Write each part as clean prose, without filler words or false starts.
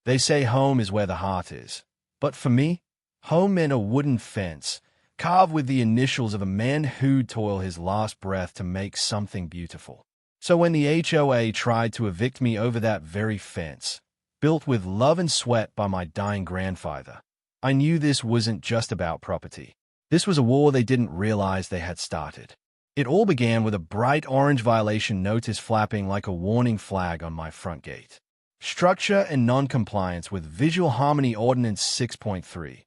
They say home is where the heart is. But for me, home meant a wooden fence, carved with the initials of a man who'd toil his last breath to make something beautiful. So when the HOA tried to evict me over that very fence, built with love and sweat by my dying grandfather, I knew this wasn't just about property. This was a war they didn't realize they had started. It all began with a bright orange violation notice flapping like a warning flag on my front gate. Structure and non-compliance with Visual Harmony Ordinance 6.3.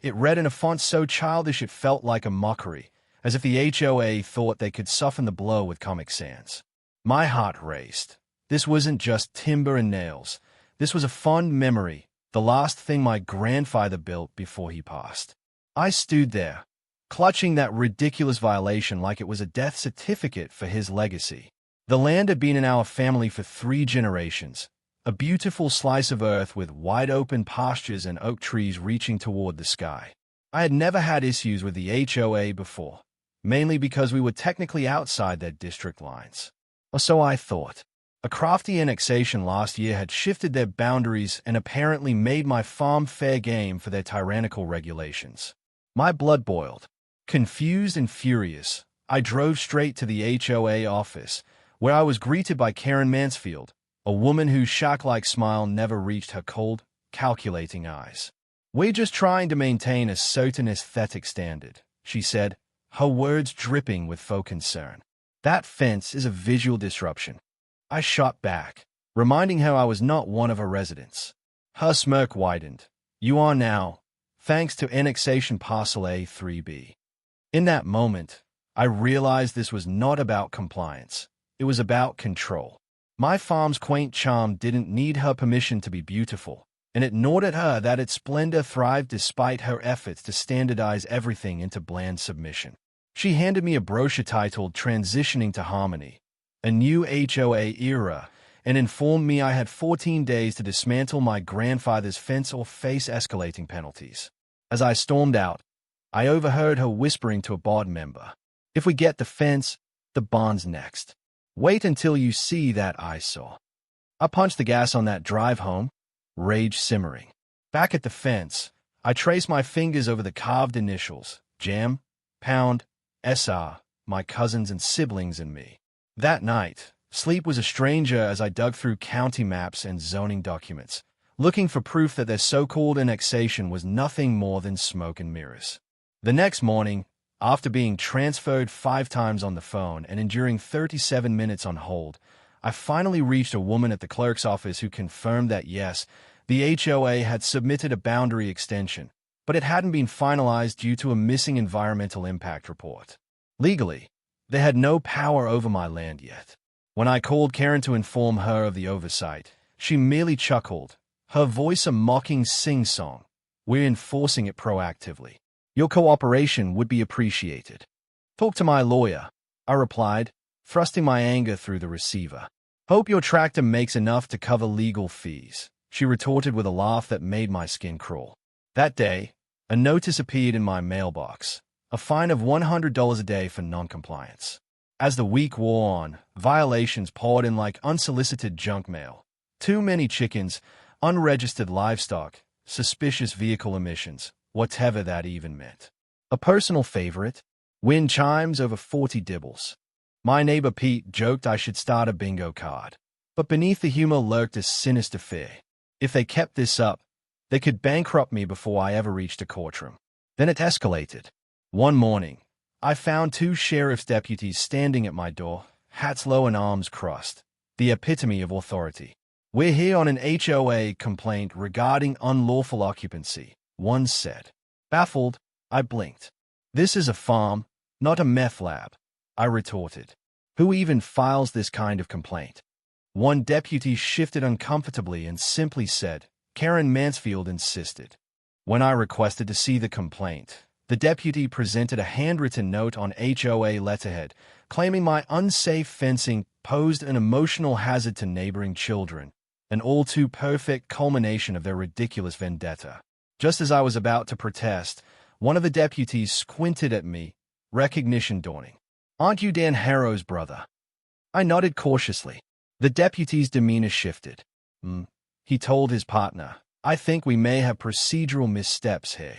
It read in a font so childish it felt like a mockery, as if the HOA thought they could soften the blow with Comic Sans. My heart raced. This wasn't just timber and nails. This was a fond memory, the last thing my grandfather built before he passed. I stood there, clutching that ridiculous violation like it was a death certificate for his legacy. The land had been in our family for 3 generations, a beautiful slice of earth with wide-open pastures and oak trees reaching toward the sky. I had never had issues with the HOA before, mainly because we were technically outside their district lines. Or so I thought. A crafty annexation last year had shifted their boundaries and apparently made my farm fair game for their tyrannical regulations. My blood boiled. Confused and furious, I drove straight to the HOA office, where I was greeted by Karen Mansfield, a woman whose shark-like smile never reached her cold, calculating eyes. "We're just trying to maintain a certain aesthetic standard," she said, her words dripping with faux concern. "That fence is a visual disruption." I shot back, reminding her I was not one of her residents. Her smirk widened. "You are now, thanks to annexation parcel A3B." In that moment, I realized this was not about compliance. It was about control. My farm's quaint charm didn't need her permission to be beautiful, and it gnawed at her that its splendor thrived despite her efforts to standardize everything into bland submission. She handed me a brochure titled Transitioning to Harmony, a new HOA era, and informed me I had 14 days to dismantle my grandfather's fence or face escalating penalties. As I stormed out, I overheard her whispering to a board member, "If we get the fence, the bond's next. Wait until you see that eyesore." I punched the gas on that drive home, rage simmering. Back at the fence, I traced my fingers over the carved initials, Jam, Pound, SR, my cousins and siblings and me. That night, sleep was a stranger as I dug through county maps and zoning documents, looking for proof that their so-called annexation was nothing more than smoke and mirrors. The next morning, after being transferred 5 times on the phone and enduring 37 minutes on hold, I finally reached a woman at the clerk's office who confirmed that yes, the HOA had submitted a boundary extension, but it hadn't been finalized due to a missing environmental impact report. Legally, they had no power over my land yet. When I called Karen to inform her of the oversight, she merely chuckled, her voice a mocking sing-song. "We're enforcing it proactively. Your cooperation would be appreciated." "Talk to my lawyer," I replied, thrusting my anger through the receiver. "Hope your tractor makes enough to cover legal fees," she retorted with a laugh that made my skin crawl. That day, a notice appeared in my mailbox, a fine of $100 a day for noncompliance. As the week wore on, violations poured in like unsolicited junk mail. Too many chickens, unregistered livestock, suspicious vehicle emissions, whatever that even meant. A personal favorite, wind chimes over 40 dibbles. My neighbor Pete joked I should start a bingo card. But beneath the humor lurked a sinister fear. If they kept this up, they could bankrupt me before I ever reached a courtroom. Then it escalated. One morning, I found 2 sheriff's deputies standing at my door, hats low and arms crossed, the epitome of authority. "We're here on an HOA complaint regarding unlawful occupancy," one said. Baffled, I blinked. "This is a farm, not a meth lab," I retorted. "Who even files this kind of complaint?" One deputy shifted uncomfortably and simply said, "Karen Mansfield insisted." When I requested to see the complaint, the deputy presented a handwritten note on HOA letterhead, claiming my unsafe fencing posed an emotional hazard to neighboring children, an all-too-perfect culmination of their ridiculous vendetta. Just as I was about to protest, one of the deputies squinted at me, recognition dawning. "Aren't you Dan Harrow's brother?" I nodded cautiously. The deputy's demeanor shifted. he told his partner. I think we may have procedural missteps here.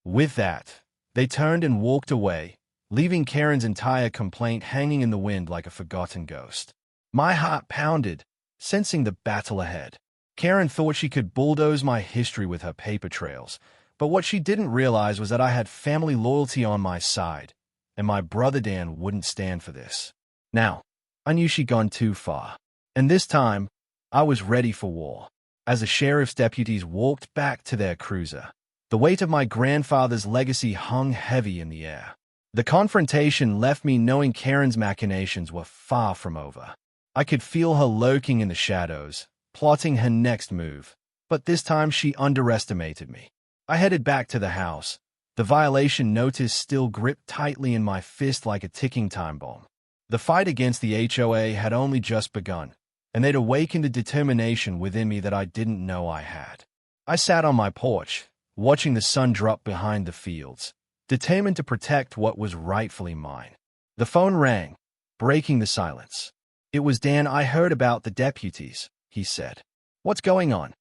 With that, they turned and walked away, leaving Karen's entire complaint hanging in the wind like a forgotten ghost. My heart pounded, sensing the battle ahead. Karen thought she could bulldoze my history with her paper trails, but what she didn't realize was that I had family loyalty on my side, and my brother Dan wouldn't stand for this. Now, I knew she'd gone too far, and this time, I was ready for war. As the sheriff's deputies walked back to their cruiser, the weight of my grandfather's legacy hung heavy in the air. The confrontation left me knowing Karen's machinations were far from over. I could feel her lurking in the shadows, plotting her next move, but this time she underestimated me. I headed back to the house, the violation notice still gripped tightly in my fist like a ticking time bomb. The fight against the HOA had only just begun, and they'd awakened a determination within me that I didn't know I had. I sat on my porch, watching the sun drop behind the fields, determined to protect what was rightfully mine. The phone rang, breaking the silence. It was Dan. I heard about the deputies, he said. What's going on?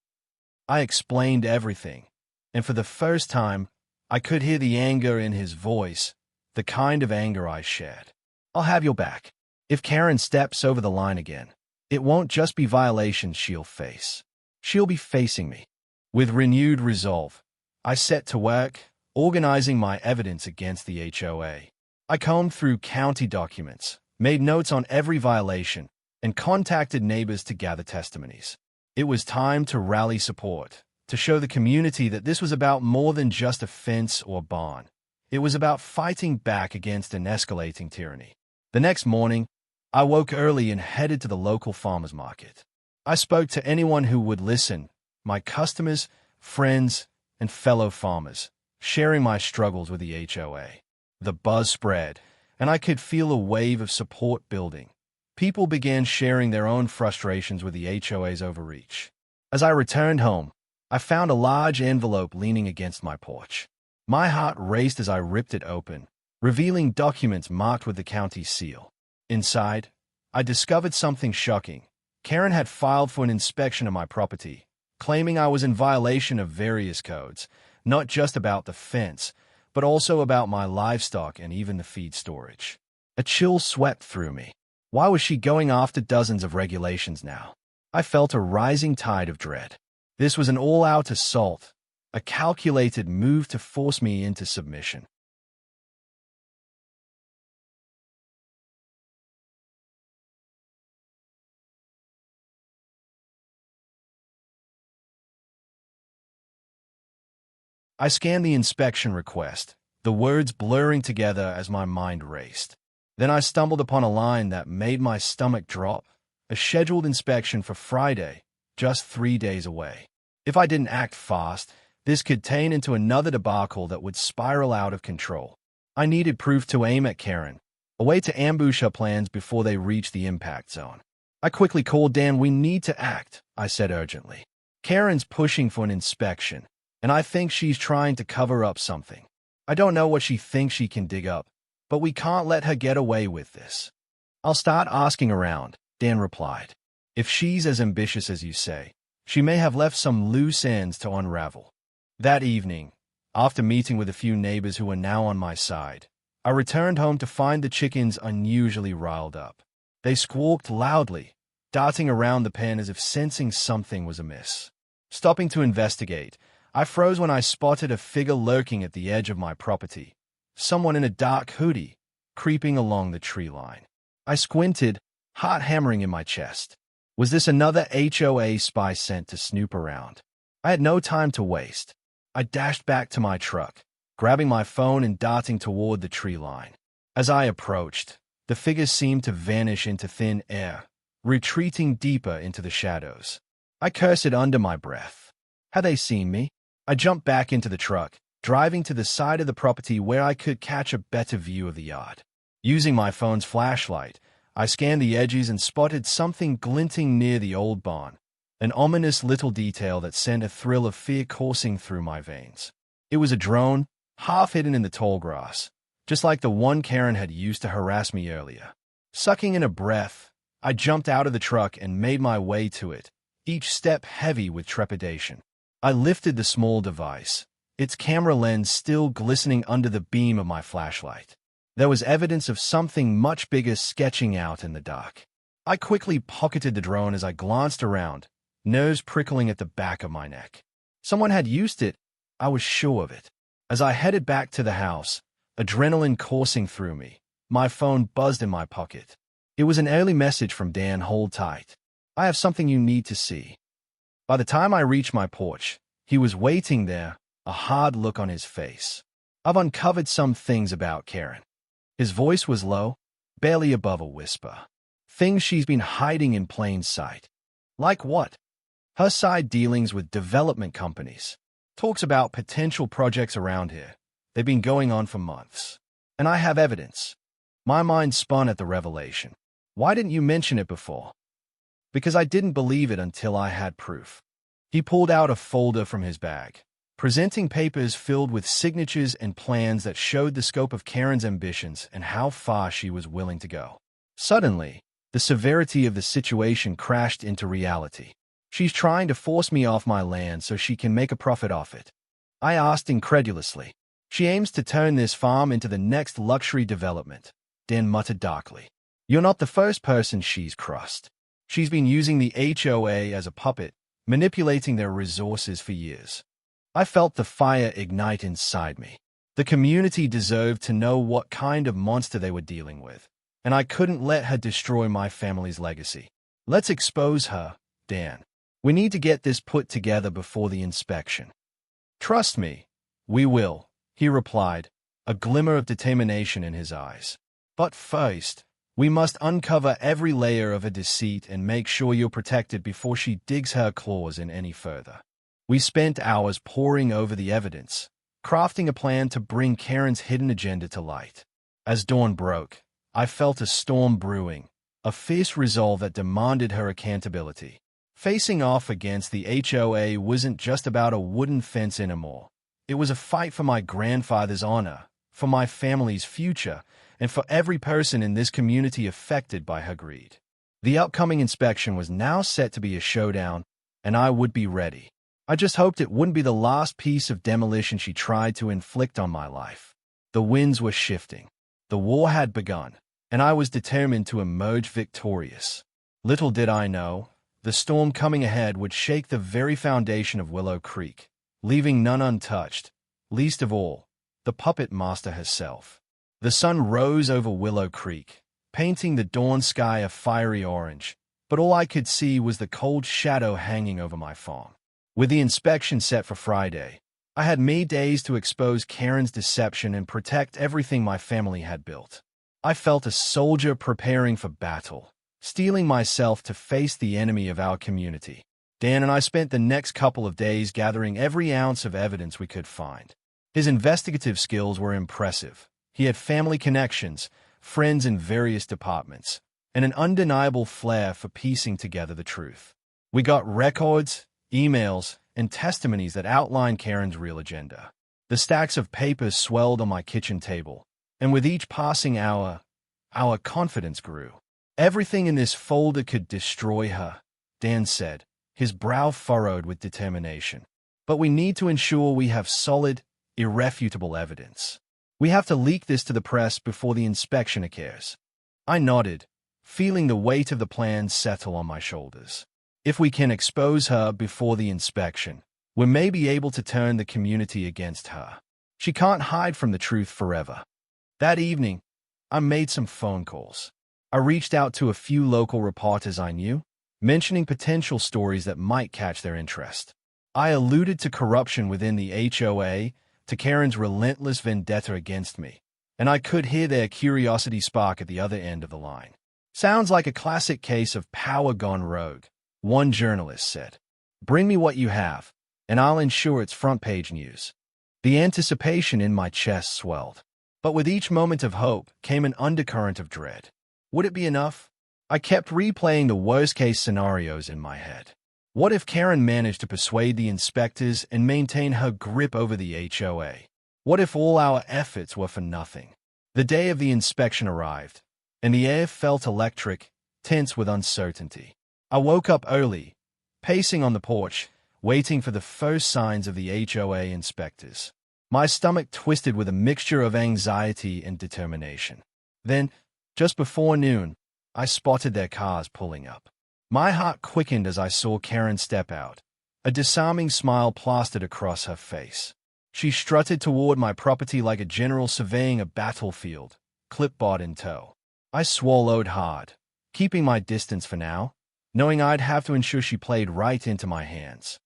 I explained everything, and for the first time, I could hear the anger in his voice, the kind of anger I shared. I'll have your back. If Karen steps over the line again, it won't just be violations she'll face. She'll be facing me. With renewed resolve, I set to work, organizing my evidence against the HOA. I combed through county documents, made notes on every violation, and contacted neighbors to gather testimonies. It was time to rally support, to show the community that this was about more than just a fence or barn. It was about fighting back against an escalating tyranny. The next morning, I woke early and headed to the local farmers market. I spoke to anyone who would listen, my customers, friends, and fellow farmers, sharing my struggles with the HOA. The buzz spread, and I could feel a wave of support building. People began sharing their own frustrations with the HOA's overreach. As I returned home, I found a large envelope leaning against my porch. My heart raced as I ripped it open, revealing documents marked with the county seal. Inside, I discovered something shocking. Karen had filed for an inspection of my property, claiming I was in violation of various codes, not just about the fence, but also about my livestock and even the feed storage. A chill swept through me. Why was she going after dozens of regulations now? I felt a rising tide of dread. This was an all-out assault, a calculated move to force me into submission. I scanned the inspection request, the words blurring together as my mind raced. Then I stumbled upon a line that made my stomach drop, a scheduled inspection for Friday, just 3 days away. If I didn't act fast, this could turn into another debacle that would spiral out of control. I needed proof to aim at Karen, a way to ambush her plans before they reached the impact zone. I quickly called Dan. We need to act, I said urgently. Karen's pushing for an inspection, and I think she's trying to cover up something. I don't know what she thinks she can dig up, but we can't let her get away with this. I'll start asking around, Dan replied. If she's as ambitious as you say, she may have left some loose ends to unravel. That evening, after meeting with a few neighbors who were now on my side, I returned home to find the chickens unusually riled up. They squawked loudly, darting around the pen as if sensing something was amiss. Stopping to investigate, I froze when I spotted a figure lurking at the edge of my property, someone in a dark hoodie, creeping along the tree line. I squinted, heart hammering in my chest. Was this another HOA spy sent to snoop around? I had no time to waste. I dashed back to my truck, grabbing my phone and darting toward the tree line. As I approached, the figure seemed to vanish into thin air, retreating deeper into the shadows. I cursed under my breath. Had they seen me? I jumped back into the truck, driving to the side of the property where I could catch a better view of the yard. Using my phone's flashlight, I scanned the edges and spotted something glinting near the old barn, an ominous little detail that sent a thrill of fear coursing through my veins. It was a drone, half hidden in the tall grass, just like the one Karen had used to harass me earlier. Sucking in a breath, I jumped out of the truck and made my way to it, each step heavy with trepidation. I lifted the small device, its camera lens still glistening under the beam of my flashlight. There was evidence of something much bigger sketching out in the dark. I quickly pocketed the drone as I glanced around, nerves prickling at the back of my neck. Someone had used it, I was sure of it. As I headed back to the house, adrenaline coursing through me, my phone buzzed in my pocket. It was an early message from Dan. Hold tight. I have something you need to see. By the time I reached my porch, he was waiting there, a hard look on his face. I've uncovered some things about Karen. His voice was low, barely above a whisper. Things she's been hiding in plain sight. Like what? Her side dealings with development companies. Talks about potential projects around here. They've been going on for months. And I have evidence. My mind spun at the revelation. Why didn't you mention it before? Because I didn't believe it until I had proof. He pulled out a folder from his bag, presenting papers filled with signatures and plans that showed the scope of Karen's ambitions and how far she was willing to go. Suddenly, the severity of the situation crashed into reality. She's trying to force me off my land so she can make a profit off it. I asked incredulously. She aims to turn this farm into the next luxury development, Dan muttered darkly. You're not the first person she's crossed. She's been using the HOA as a puppet, manipulating their resources for years. I felt the fire ignite inside me. The community deserved to know what kind of monster they were dealing with, and I couldn't let her destroy my family's legacy. Let's expose her, Dan. We need to get this put together before the inspection. Trust me, we will, he replied, a glimmer of determination in his eyes. But first, we must uncover every layer of her deceit and make sure you're protected before she digs her claws in any further. We spent hours poring over the evidence, crafting a plan to bring Karen's hidden agenda to light. As dawn broke, I felt a storm brewing, a fierce resolve that demanded her accountability. Facing off against the HOA wasn't just about a wooden fence anymore. It was a fight for my grandfather's honor, for my family's future, and for every person in this community affected by her greed. The upcoming inspection was now set to be a showdown, and I would be ready. I just hoped it wouldn't be the last piece of demolition she tried to inflict on my life. The winds were shifting. The war had begun, and I was determined to emerge victorious. Little did I know, the storm coming ahead would shake the very foundation of Willow Creek, leaving none untouched, least of all, the puppet master herself. The sun rose over Willow Creek, painting the dawn sky a fiery orange, but all I could see was the cold shadow hanging over my farm. With the inspection set for Friday, I had mere days to expose Karen's deception and protect everything my family had built. I felt a soldier preparing for battle, steeling myself to face the enemy of our community. Dan and I spent the next couple of days gathering every ounce of evidence we could find. His investigative skills were impressive. He had family connections, friends in various departments, and an undeniable flair for piecing together the truth. We got records, emails, and testimonies that outlined Karen's real agenda. The stacks of papers swelled on my kitchen table, and with each passing hour, our confidence grew. Everything in this folder could destroy her, Dan said, his brow furrowed with determination. But we need to ensure we have solid, irrefutable evidence. We have to leak this to the press before the inspection occurs. I nodded, feeling the weight of the plan settle on my shoulders. If we can expose her before the inspection, we may be able to turn the community against her. She can't hide from the truth forever. That evening, I made some phone calls. I reached out to a few local reporters I knew, mentioning potential stories that might catch their interest. I alluded to corruption within the HOA, to Karen's relentless vendetta against me, and I could hear their curiosity spark at the other end of the line. Sounds like a classic case of power gone rogue, one journalist said. Bring me what you have, and I'll ensure it's front-page news. The anticipation in my chest swelled. But with each moment of hope came an undercurrent of dread. Would it be enough? I kept replaying the worst-case scenarios in my head. What if Karen managed to persuade the inspectors and maintain her grip over the HOA? What if all our efforts were for nothing? The day of the inspection arrived, and the air felt electric, tense with uncertainty. I woke up early, pacing on the porch, waiting for the first signs of the HOA inspectors. My stomach twisted with a mixture of anxiety and determination. Then, just before noon, I spotted their cars pulling up. My heart quickened as I saw Karen step out, a disarming smile plastered across her face. She strutted toward my property like a general surveying a battlefield, clipboard in tow. I swallowed hard, keeping my distance for now, knowing I'd have to ensure she played right into my hands.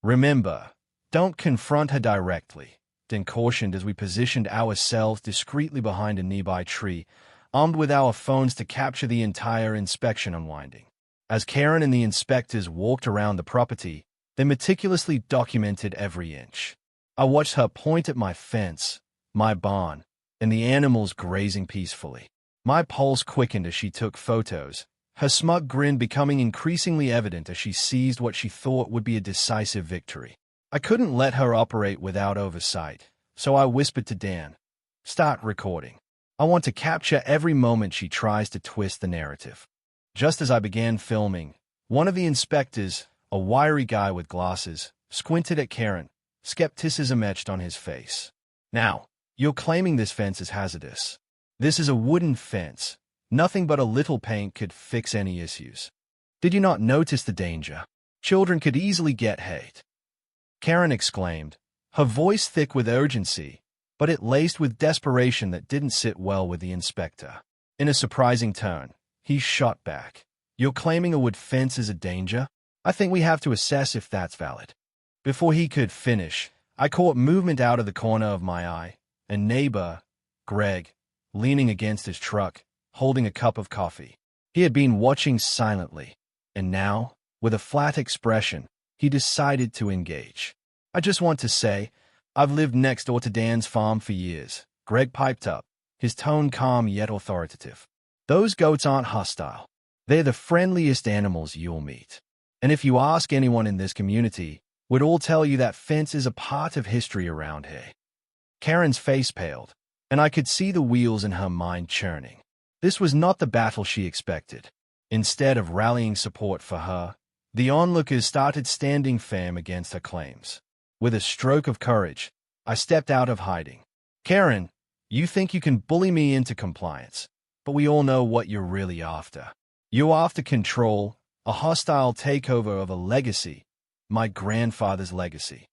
Remember, don't confront her directly, Dan cautioned as we positioned ourselves discreetly behind a nearby tree, armed with our phones to capture the entire inspection unwinding. As Karen and the inspectors walked around the property, they meticulously documented every inch. I watched her point at my fence, my barn, and the animals grazing peacefully. My pulse quickened as she took photos, her smug grin becoming increasingly evident as she seized what she thought would be a decisive victory. I couldn't let her operate without oversight, so I whispered to Dan, "Start recording. I want to capture every moment she tries to twist the narrative." Just as I began filming, one of the inspectors, a wiry guy with glasses, squinted at Karen, skepticism etched on his face. "Now, you're claiming this fence is hazardous. This is a wooden fence. Nothing but a little paint could fix any issues. Did you not notice the danger? Children could easily get hurt." Karen exclaimed, her voice thick with urgency, but it laced with desperation that didn't sit well with the inspector. In a surprising tone, he shot back, "You're claiming a wood fence is a danger? I think we have to assess if that's valid." Before he could finish, I caught movement out of the corner of my eye, a neighbor, Greg, leaning against his truck, holding a cup of coffee. He had been watching silently, and now, with a flat expression, he decided to engage. "I just want to say, I've lived next door to Dan's farm for years," Greg piped up, his tone calm yet authoritative. "Those goats aren't hostile. They're the friendliest animals you'll meet. And if you ask anyone in this community, we'd all tell you that fence is a part of history around here." Karen's face paled, and I could see the wheels in her mind churning. This was not the battle she expected. Instead of rallying support for her, the onlookers started standing firm against her claims. With a stroke of courage, I stepped out of hiding. "Karen, you think you can bully me into compliance, but we all know what you're really after. You're after control, a hostile takeover of a legacy, my grandfather's legacy."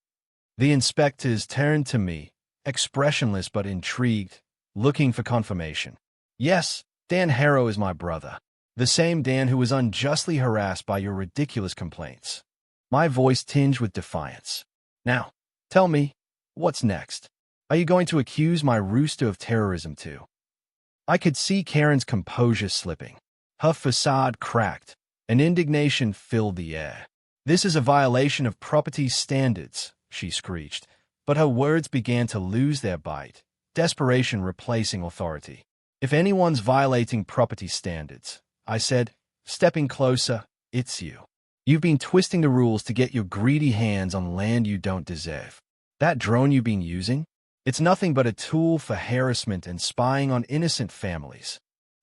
The inspectors turned to me, expressionless but intrigued, looking for confirmation. "Yes, Dan Harrow is my brother. The same Dan who was unjustly harassed by your ridiculous complaints." My voice tinged with defiance. "Now, tell me, what's next? Are you going to accuse my rooster of terrorism too?" I could see Karen's composure slipping. Her facade cracked, and indignation filled the air. "This is a violation of property standards," she screeched, but her words began to lose their bite, desperation replacing authority. "If anyone's violating property standards," I said, stepping closer, "it's you. You've been twisting the rules to get your greedy hands on land you don't deserve. That drone you've been using? It's nothing but a tool for harassment and spying on innocent families."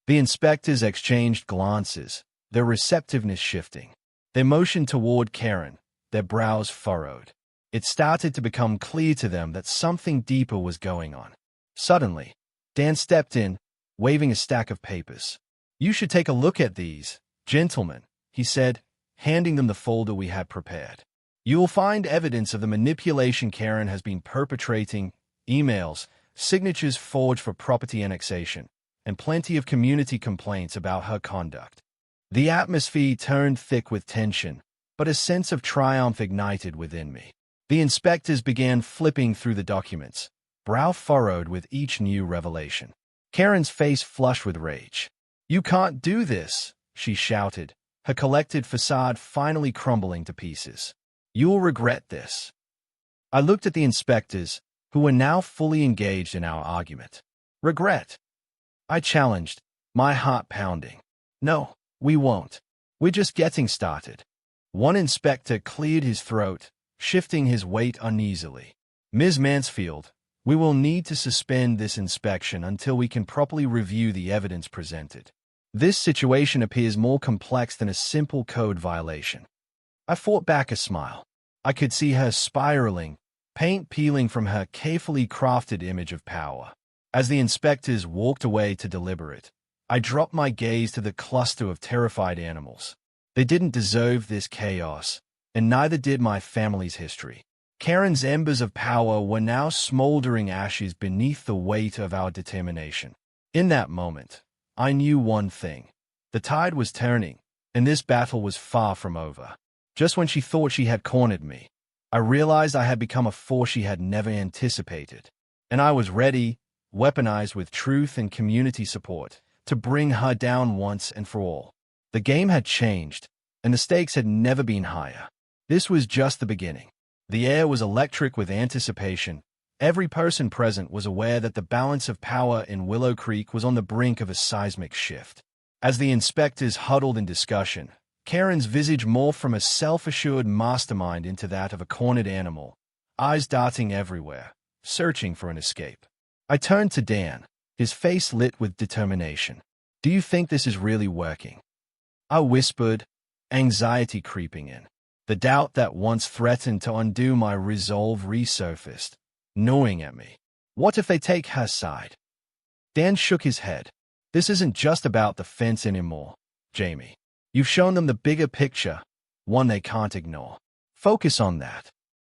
The inspectors exchanged glances, their receptiveness shifting. They motioned toward Karen, their brows furrowed. It started to become clear to them that something deeper was going on. Suddenly, Dan stepped in, waving a stack of papers. "You should take a look at these, gentlemen," he said, handing them the folder we had prepared. "You will find evidence of the manipulation Karen has been perpetrating, emails, signatures forged for property annexation, and plenty of community complaints about her conduct." The atmosphere turned thick with tension, but a sense of triumph ignited within me. The inspectors began flipping through the documents, brow furrowed with each new revelation. Karen's face flushed with rage. "You can't do this," she shouted, her collected facade finally crumbling to pieces. "You'll regret this." I looked at the inspectors, who were now fully engaged in our argument. "Regret?" I challenged, my heart pounding. "No, we won't. We're just getting started." One inspector cleared his throat, shifting his weight uneasily. "Ms. Mansfield, We will need to suspend this inspection until we can properly review the evidence presented. This situation appears more complex than a simple code violation. I fought back a smile. I could see her spiraling, paint peeling from her carefully crafted image of power. As the inspectors walked away to deliberate, I dropped my gaze to the cluster of terrified animals. They didn't deserve this chaos, and neither did my family's history. Karen's embers of power were now smoldering ashes beneath the weight of our determination. In that moment, I knew one thing. The tide was turning, and this battle was far from over. Just when she thought she had cornered me, I realized I had become a force she had never anticipated. And I was ready, weaponized with truth and community support, to bring her down once and for all. The game had changed, and the stakes had never been higher. This was just the beginning. The air was electric with anticipation. Every person present was aware that the balance of power in Willow Creek was on the brink of a seismic shift. As the inspectors huddled in discussion, Karen's visage morphed from a self-assured mastermind into that of a cornered animal, eyes darting everywhere, searching for an escape. I turned to Dan, his face lit with determination. "Do you think this is really working?" I whispered, anxiety creeping in. The doubt that once threatened to undo my resolve resurfaced, gnawing at me. What if they take her side? Dan shook his head. "This isn't just about the fence anymore, Jamie. You've shown them the bigger picture, one they can't ignore. Focus on that."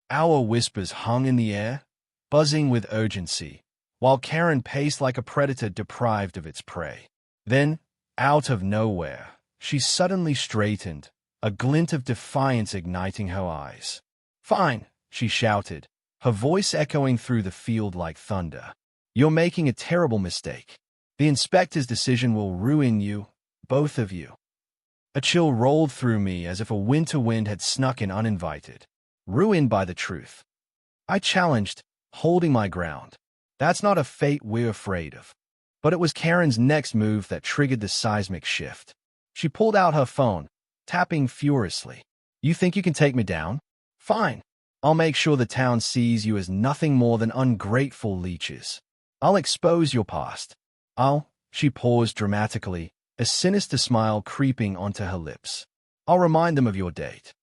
Our whispers hung in the air, buzzing with urgency, while Karen paced like a predator deprived of its prey. Then, out of nowhere, she suddenly straightened, a glint of defiance igniting her eyes. "Fine," she shouted, her voice echoing through the field like thunder. "You're making a terrible mistake. The inspector's decision will ruin you, both of you." A chill rolled through me as if a winter wind had snuck in uninvited. Ruined by the truth. I challenged, holding my ground. "That's not a fate we're afraid of." But it was Karen's next move that triggered the seismic shift. She pulled out her phone, tapping furiously. "You think you can take me down? Fine. I'll make sure the town sees you as nothing more than ungrateful leeches. I'll expose your past. She paused dramatically, a sinister smile creeping onto her lips. "I'll remind them of your date."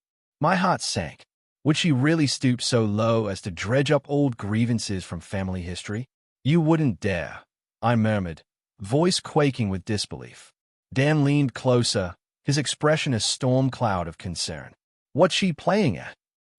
My heart sank. Would she really stoop so low as to dredge up old grievances from family history? "You wouldn't dare," I murmured, voice quaking with disbelief. Dan leaned closer, his expression a storm cloud of concern. "What's she playing at?"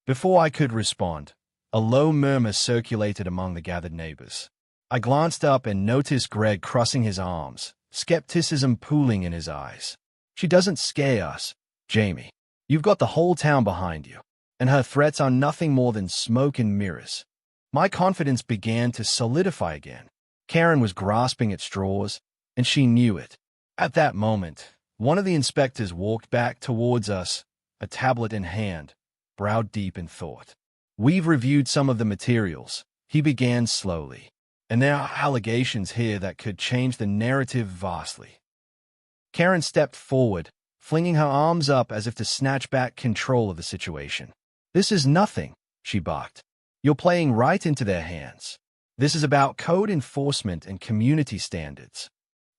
Before I could respond, a low murmur circulated among the gathered neighbors. I glanced up and noticed Greg crossing his arms, skepticism pooling in his eyes. "She doesn't scare us, Jamie. You've got the whole town behind you, and her threats are nothing more than smoke and mirrors." My confidence began to solidify again. Karen was grasping at straws, and she knew it. At that moment, one of the inspectors walked back towards us, a tablet in hand, brow deep in thought. "We've reviewed some of the materials," he began slowly, "and there are allegations here that could change the narrative vastly." Karen stepped forward, flinging her arms up as if to snatch back control of the situation. "This is nothing," she barked. "You're playing right into their hands. This is about code enforcement and community standards."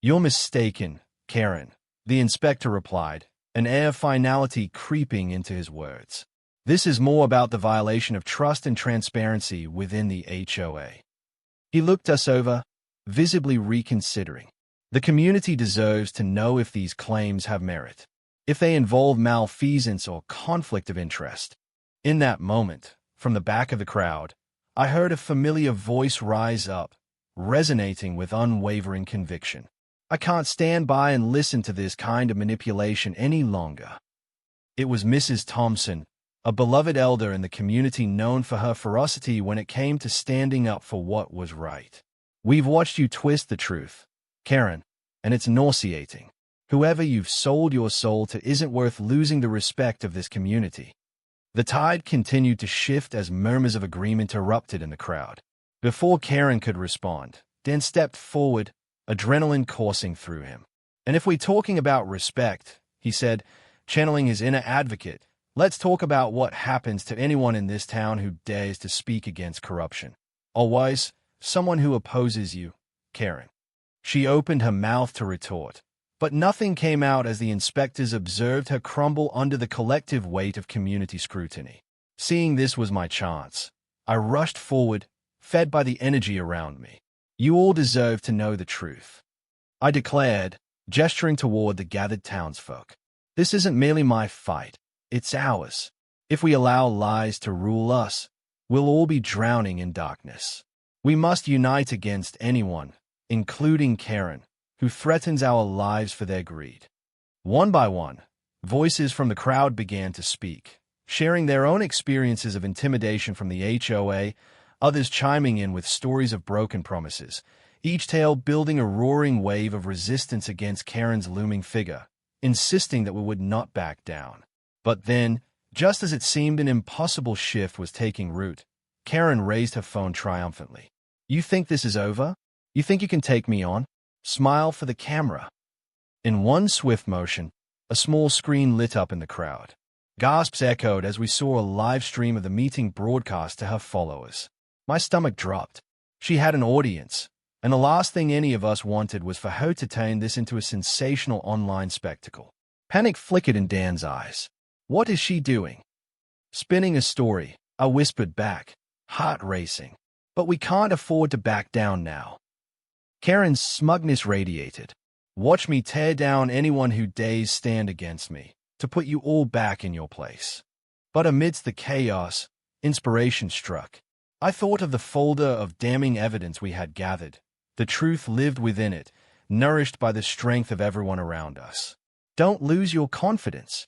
"You're mistaken, Karen," the inspector replied, an air of finality creeping into his words. "This is more about the violation of trust and transparency within the HOA." He looked us over, visibly reconsidering. "The community deserves to know if these claims have merit, if they involve malfeasance or conflict of interest." In that moment, from the back of the crowd, I heard a familiar voice rise up, resonating with unwavering conviction. "I can't stand by and listen to this kind of manipulation any longer." It was Mrs. Thompson, a beloved elder in the community known for her ferocity when it came to standing up for what was right. "We've watched you twist the truth, Karen, and it's nauseating. Whoever you've sold your soul to isn't worth losing the respect of this community." The tide continued to shift as murmurs of agreement erupted in the crowd. Before Karen could respond, Dan stepped forward, adrenaline coursing through him. "And if we're talking about respect," he said, channeling his inner advocate, "let's talk about what happens to anyone in this town who dares to speak against corruption. Otherwise, someone who opposes you, Karen." She opened her mouth to retort, but nothing came out as the inspectors observed her crumble under the collective weight of community scrutiny. Seeing this was my chance, I rushed forward, fed by the energy around me. "You all deserve to know the truth," I declared, gesturing toward the gathered townsfolk. "This isn't merely my fight, it's ours. If we allow lies to rule us, we'll all be drowning in darkness. We must unite against anyone, including Karen, who threatens our lives for their greed." One by one, voices from the crowd began to speak, sharing their own experiences of intimidation from the HOA, others chiming in with stories of broken promises, each tale building a roaring wave of resistance against Karen's looming figure, insisting that we would not back down. But then, just as it seemed an impossible shift was taking root, Karen raised her phone triumphantly. "You think this is over? You think you can take me on? Smile for the camera." In one swift motion, a small screen lit up in the crowd. Gasps echoed as we saw a live stream of the meeting broadcast to her followers. My stomach dropped. She had an audience, and the last thing any of us wanted was for her to turn this into a sensational online spectacle. Panic flickered in Dan's eyes. "What is she doing?" "Spinning a story," I whispered back, heart racing. "But we can't afford to back down now." Karen's smugness radiated. "Watch me tear down anyone who dares stand against me, to put you all back in your place." But amidst the chaos, inspiration struck. I thought of the folder of damning evidence we had gathered. The truth lived within it, nourished by the strength of everyone around us. "Don't lose your confidence,"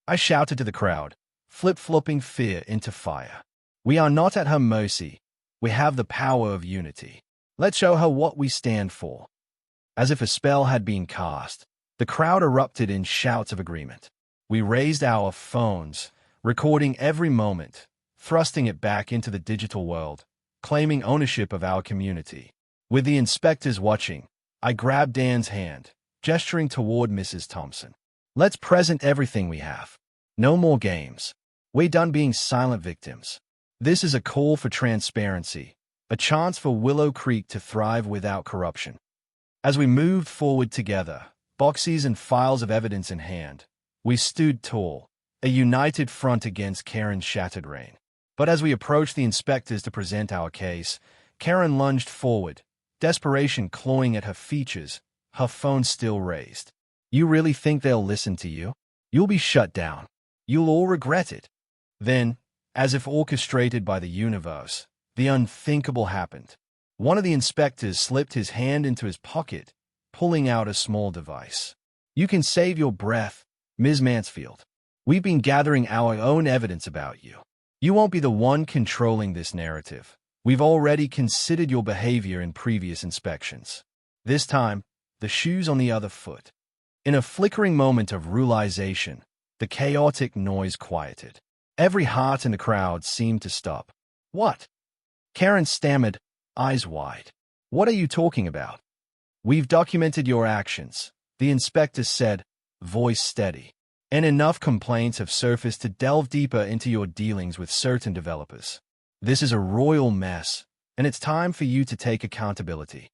I shouted to the crowd, flip-flopping fear into fire. "We are not at her mercy. We have the power of unity. Let's show her what we stand for." As if a spell had been cast, the crowd erupted in shouts of agreement. We raised our phones, recording every moment, thrusting it back into the digital world, claiming ownership of our community. With the inspectors watching, I grabbed Dan's hand, gesturing toward Mrs. Thompson. "Let's present everything we have. No more games. We're done being silent victims. This is a call for transparency, a chance for Willow Creek to thrive without corruption." As we moved forward together, boxes and files of evidence in hand, we stood tall, a united front against Karen's shattered reign. But as we approached the inspectors to present our case, Karen lunged forward, desperation clawing at her features, her phone still raised. "You really think they'll listen to you? You'll be shut down. You'll all regret it." Then, as if orchestrated by the universe, the unthinkable happened. One of the inspectors slipped his hand into his pocket, pulling out a small device. "You can save your breath, Ms. Mansfield. We've been gathering our own evidence about you. You won't be the one controlling this narrative. We've already considered your behavior in previous inspections. This time, the shoe's on the other foot." In a flickering moment of realization, the chaotic noise quieted. Every heart in the crowd seemed to stop. "What?" Karen stammered, eyes wide. "What are you talking about?" "We've documented your actions," the inspector said, voice steady. "And enough complaints have surfaced to delve deeper into your dealings with certain developers. This is a royal mess, and it's time for you to take accountability."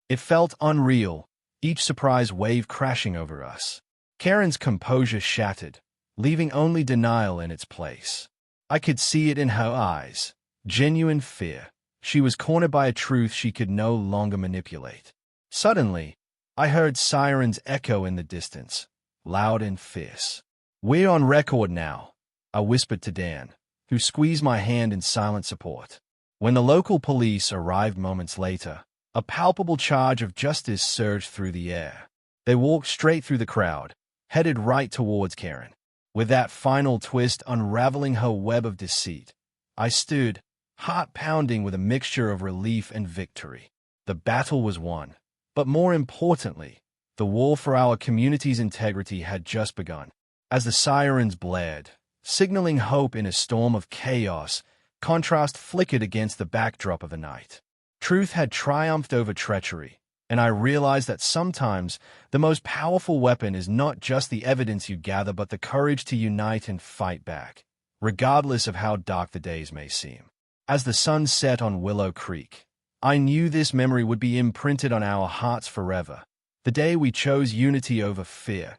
It felt unreal, each surprise wave crashing over us. Karen's composure shattered, leaving only denial in its place. I could see it in her eyes, genuine fear. She was cornered by a truth she could no longer manipulate. Suddenly, I heard sirens echo in the distance, loud and fierce. "We're on record now," I whispered to Dan, who squeezed my hand in silent support. When the local police arrived moments later, a palpable charge of justice surged through the air. They walked straight through the crowd, headed right towards Karen. With that final twist unraveling her web of deceit, I stood, heart pounding with a mixture of relief and victory. The battle was won, but more importantly, the war for our community's integrity had just begun. As the sirens blared, signaling hope in a storm of chaos, contrast flickered against the backdrop of the night. Truth had triumphed over treachery, and I realized that sometimes the most powerful weapon is not just the evidence you gather but the courage to unite and fight back, regardless of how dark the days may seem. As the sun set on Willow Creek, I knew this memory would be imprinted on our hearts forever. The day we chose unity over fear,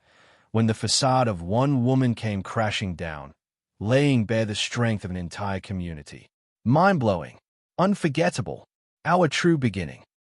when the facade of one woman came crashing down, laying bare the strength of an entire community. Mind-blowing, unforgettable, our true beginning.